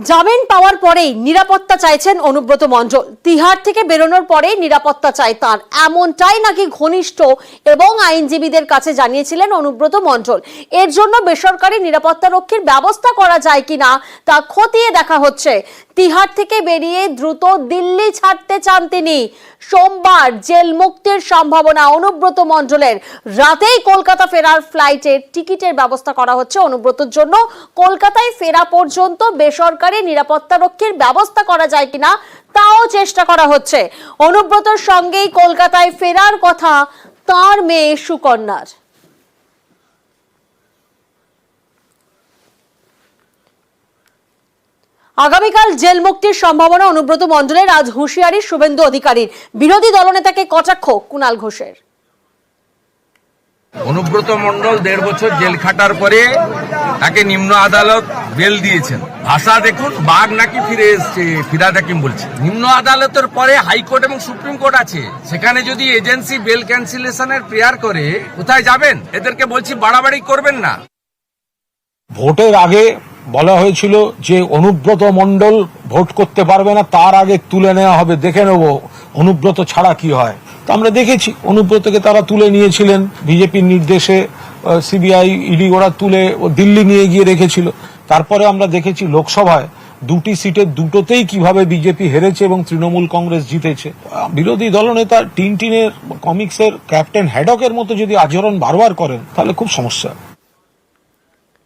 জামিন পাওয়ার পরেই নিরাপত্তা চাইছেন অনুব্রত মণ্ডল। তিহার থেকে বেরোনোর পরেই নিরাপত্তা চাই তার, এমনটাই নাকি ঘনিষ্ঠ এবং আইনজীবীদের কাছে জানিয়েছিলেন অনুব্রত মণ্ডল। এর জন্য বেসরকারি নিরাপত্তা রক্ষীর ব্যবস্থা করা যায় কিনা তা খতিয়ে দেখা হচ্ছে। তিহার থেকে বেরিয়ে দ্রুত দিল্লি ছাড়তে চান তিনি। সোমবার জেল মুক্তির সম্ভাবনা অনুব্রত মণ্ডলের। রাতেই কলকাতা ফেরার ফ্লাইটের টিকিটের ব্যবস্থা করা হচ্ছে অনুব্রতর জন্য। কলকাতায় ফেরা পর্যন্ত বেসরকারি নিরাপত্তা রক্ষীর ব্যবস্থা করা যায় কিনা তাও চেষ্টা করা হচ্ছে। অনুব্রতর সঙ্গেই কলকাতায় ফেরার কথা তার মেয়ে সুকন্যার। আগামীকাল জেল মুক্তির সম্ভাবনা অনুব্রত মণ্ডলের। আজ হুঁশিয়ারি শুভেন্দু অধিকারীর। বিরোধী দলনেতাকে কটাক্ষ কুণাল ঘোষের। অনুব্রত মণ্ডল 1.5 বছর জেল খাটার পরে তাকে নিম্ন আদালত বেল দিয়েছেন। ভাষা দেখুন, বাঘ নাকি ফিরে এসছে, ফিরাদ হাকিম বলছে। নিম্ন আদালতের পরে হাইকোর্ট এবং সুপ্রিম কোর্ট আছে, সেখানে যদি এজেন্সি বেল ক্যান্সেলেশনের প্রেয়ার করে কোথায় যাবেন? এদেরকে বলছি বাড়াবাড়ি করবেন না। ভোটের আগে বলা হয়েছিল যে অনুব্রত মণ্ডল ভোট করতে পারবে না, তার আগে তুলে নেওয়া হবে, দেখে নেব অনুব্রত ছাড়া কি হয়। তো আমরা দেখেছি অনুব্রতকে তারা তুলে নিয়েছিলেন বিজেপির নির্দেশে, সিবিআই ইডি ওরা তুলে দিল্লি নিয়ে গিয়ে রেখেছিল। তারপরে আমরা দেখেছি লোকসভায় 2টি সিটের দুটোতেই কিভাবে বিজেপি হেরেছে এবং তৃণমূল কংগ্রেস জিতেছে। বিরোধী দলনেতা টিনটিনের কমিক্সের ক্যাপ্টেন হ্যাডকের মতো যদি আচরণ বারবার করেন তাহলে খুব সমস্যা।